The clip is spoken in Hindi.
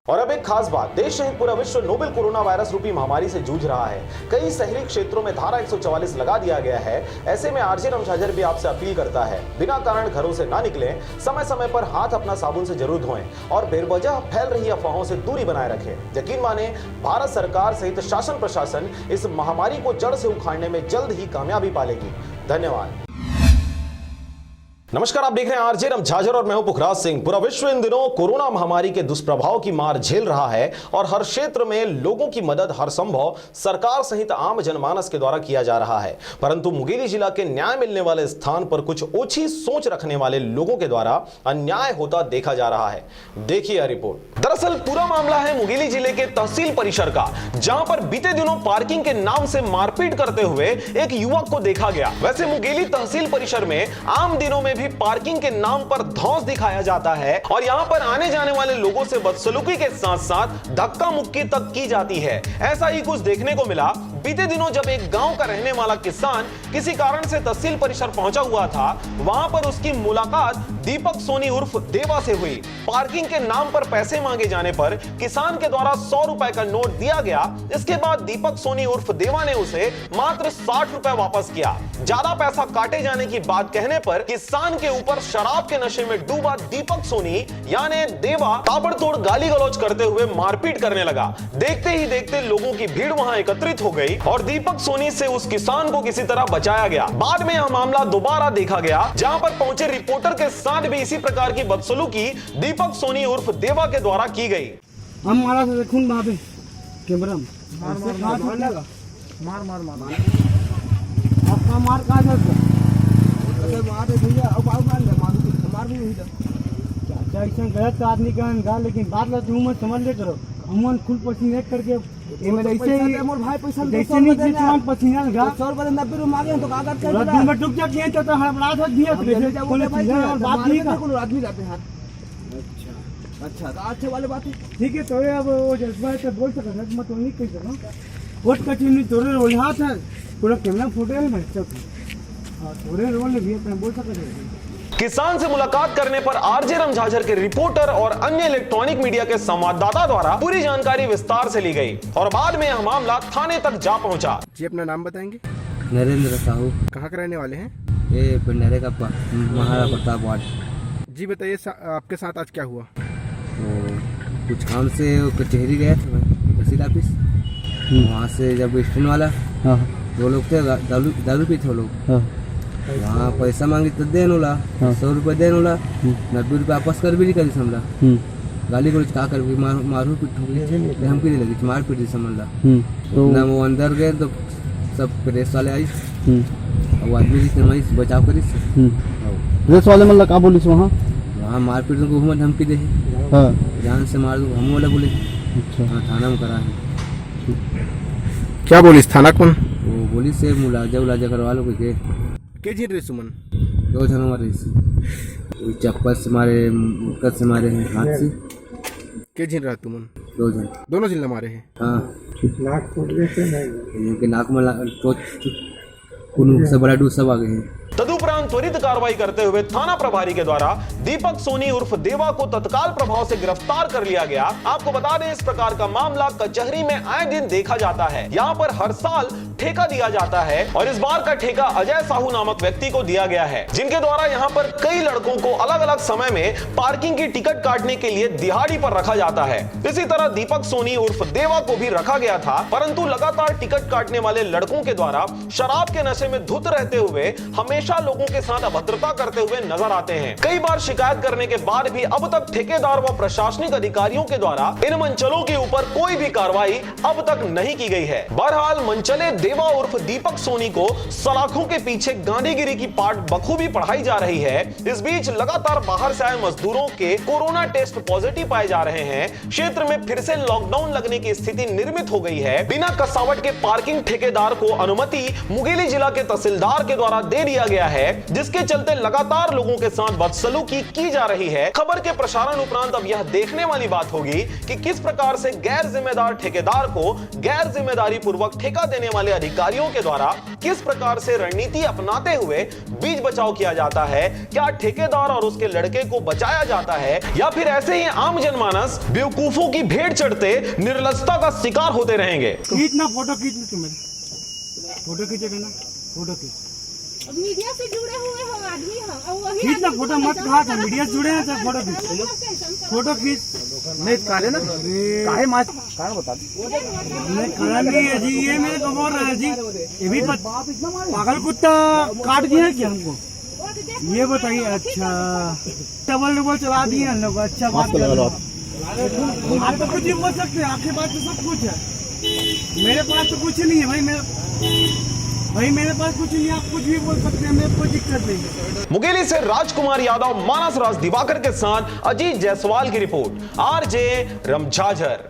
और अब एक खास बात, देश सहित पूरा विश्व नोवेल कोरोना वायरस रूपी महामारी से जूझ रहा है। कई शहरी क्षेत्रों में धारा 144 लगा दिया गया है। ऐसे में आरजे रमझाझर भी आपसे अपील करता है, बिना कारण घरों से ना निकलें, समय समय पर हाथ अपना साबुन से जरूर धोएं और बेवजह फैल रही अफवाहों से दूरी बनाए रखें। यकीन माने, भारत सरकार सहित शासन प्रशासन इस महामारी को जड़ से उखाड़ने में जल्द ही कामयाबी पालेगी। धन्यवाद। नमस्कार, आप देख रहे हैं आरजे रमझाझर और मैं हूं पुखराज सिंह। पूरा विश्व इन दिनों कोरोना महामारी के दुष्प्रभाव की मार झेल रहा है और हर क्षेत्र में लोगों की मदद हर संभव सरकार सहित आम जनमानस के द्वारा किया जा रहा है। परंतु मुंगेली जिला के न्याय मिलने वाले स्थान पर कुछ ओछी सोच रखने वाले लोगों के द्वारा अन्याय होता देखा जा रहा है। देखिए रिपोर्ट। दरअसल पूरा मामला है मुंगेली जिले के तहसील परिसर का, जहां पर बीते दिनों पार्किंग के नाम से मारपीट करते हुए एक युवक को देखा गया। वैसे मुंगेली तहसील परिसर में आम दिनों में भी पार्किंग के नाम पर धौंस दिखाया जाता है और यहां पर आने जाने वाले लोगों से बदसलूकी के साथ साथ धक्का मुक्की तक की जाती है। ऐसा ही कुछ देखने को मिला बीते दिनों, जब एक गांव का रहने वाला किसान किसी कारण से तहसील परिसर पहुंचा हुआ था। वहां पर उसकी मुलाकात दीपक सोनी उर्फ देवा से हुई। पार्किंग के नाम पर पैसे मांगे जाने पर किसान के द्वारा 100 रुपए का नोट दिया गया। इसके बाद दीपक सोनी उर्फ देवा ने उसे मात्र 60 रुपए वापस किया। ज्यादा पैसा काटे जाने की बात कहने पर किसान के ऊपर शराब के नशे में डूबा दीपक सोनी यानी देवा ताबड़तोड़ गाली गलौज करते हुए मारपीट करने लगा। देखते ही देखते लोगों की भीड़ वहां एकत्रित हो गई और दीपक सोनी से उस किसान को किसी तरह बचाया गया। बाद में यह मामला दोबारा देखा गया, जहां पर पहुंचे रिपोर्टर के साथ भी इसी प्रकार की बदसलूकी दीपक सोनी उर्फ देवा के द्वारा की गई। हम मारा से खून वहां पे कैमरा में मार आपका मार कहां से मार भैया अब मार भी हुई था। ऐसा गलत आदमी का, लेकिन बात ला तुम समझ ले करो। अमन खुल पसीने करके ऐसे ही मोर भाई पैसा जैसे नहीं से तुम पसीना लगा 100 रुपए 90 रुपए मांगे तो का करते हैं। दिन में टुक जा किए तो हड़बड़ा था दिया और बात नहीं का कोई आदमी जाते हैं। अच्छा तो अच्छे वाले बात है, ठीक है। तो अब वो जज्बा है तो बोल सकता है, मत नहीं कह सकता। वोट कचीनी तोरे रोल हाथ है पूरा कैमरा फोटो है मैं सब हां तोरे रोल भी है बोल सकता है। किसान से मुलाकात करने पर आरजे रमझाझर के रिपोर्टर और अन्य इलेक्ट्रॉनिक मीडिया के संवाददाता द्वारा पूरी जानकारी विस्तार से ली गई और बाद में यह मामला थाने तक जा पहुंचा। जी अपना नाम बताएंगे? नरेंद्र साहू। कहाँ के रहने वाले हैं? ये पिंडरे का महाराणा प्रताप वार्ड। जी बताइए, आपके साथ आज क्या हुआ? तो कुछ काम से कचहरी गया था तहसील ऑफिस। वहाँ से जब स्टैंड वाला वो लोग थे दारू पी थे लोग, वहाँ पैसा मांगी तो दे नोला 100 रुपये दे नोला 90 रुपये वापस कर भी नहीं करी समझला। गाली गलौज का कर मारू पीट धमकी लगी मार पीट समझला। ना वो अंदर गए तो सब प्रेस वाले आई और आदमी जी बचाव करी। प्रेस वाले मतलब का बोली वहाँ मार पीट को घूमा धमकी दे जान से मार दो हम वाला बोले। हाँ थाना में करा है। क्या बोली थाना कौन? वो बोली से मुलाजा करवा लो कोई के जी रे सुमन 2 जन मारे चप्पल से मारे मुक्कर से मारे हैं हाथ से। के जी रहा तुमन? 2 जन दोनों जिला मारे हैं। हाँ नाक फूट गए नाक में कुन से बड़ा डूब सब आ गए हैं। तदुपरांत त्वरित कार्रवाई करते हुए थाना प्रभारी के द्वारा दीपक सोनी उर्फ देवा को तत्काल प्रभाव से गिरफ्तार कर लिया गया। आपको बता दें, इस प्रकार का मामला कचहरी में आए दिन देखा जाता है। यहाँ पर हर साल ठेका दिया जाता है और इस बार का ठेका अजय साहू नामक व्यक्ति को दिया गया है, जिनके द्वारा यहाँ पर कई लड़कों को अलग अलग समय में पार्किंग की टिकट काटने के लिए दिहाड़ी पर रखा जाता है। इसी तरह दीपक सोनी उर्फ देवा को भी रखा गया था, परंतु लगातार टिकट काटने वाले लड़कों के द्वारा शराब के नशे में धुत रहते हुए हमेशा लोगों के साथ अभद्रता करते हुए नजर आते हैं। कई बार शिकायत करने के बाद भी अब तक ठेकेदार व प्रशासनिक अधिकारियों के द्वारा इन मंचलों के ऊपर कोई भी कार्रवाई अब तक नहीं की गई है। बहरहाल मंचले देवा उर्फ दीपक सोनी को सलाखों के पीछे गांधीगिरी की पाठ बखूबी पढ़ाई जा रही है। इस बीच लगातार बाहर से आए मजदूरों के कोरोना टेस्ट पॉजिटिव पाए जा रहे हैं। क्षेत्र में फिर से लॉकडाउन लगने की स्थिति निर्मित हो गई है। बिना कसावट के पार्किंग ठेकेदार को अनुमति मुंगेली जिला के तहसीलदार के द्वारा दे दिया गया है, जिसके चलते लगातार लोगों के साथ बदसलूकी की जा रही है। खबर के प्रसारण उपरांत अब यह देखने वाली बात होगी कि किस प्रकार से गैर जिम्मेदार ठेकेदार को गैर जिम्मेदारी पूर्वक ठेका देने वाले अधिकारियों के द्वारा किस प्रकार से रणनीति अपनाते हुए बीच बचाव किया जाता है। क्या ठेकेदार और उसके लड़के को बचाया जाता है या फिर ऐसे ही आम जनमानस बेवकूफों की भेंट चढ़ते निर्लजता का शिकार होते रहेंगे। खींचना, फोटो खींच लो तुम, फोटो खींचेगा ना, फोटो खींच, मीडिया से जुड़े हुए हो आदमी हो, और वही खींच ना फोटो, मत कहा था मीडिया से जुड़े हैं तो फोटो खींच, फोटो खींच। नहीं काले ना, काहे माच कारण बता नहीं कारण नहीं है जी, ये मेरे को बोल रहा है जी, ये भी पागल कुत्ता काट दिया है क्या हमको, ये बताइए। अच्छा डबल डबल चला दिए हम लोग, अच्छा बात कर रहे हो आप, तो कुछ भी बोल सकते हैं, आपके पास तो सब कुछ है, मेरे पास तो कुछ नहीं है भाई मेरे पास कुछ नहीं है, आप कुछ भी बोल सकते हैं, मेरे कोई दिक्कत नहीं है। मुंगेली से राजकुमार यादव, मानस राज दिवाकर के साथ अजीत जायसवाल की रिपोर्ट, आरजे रमझाझर।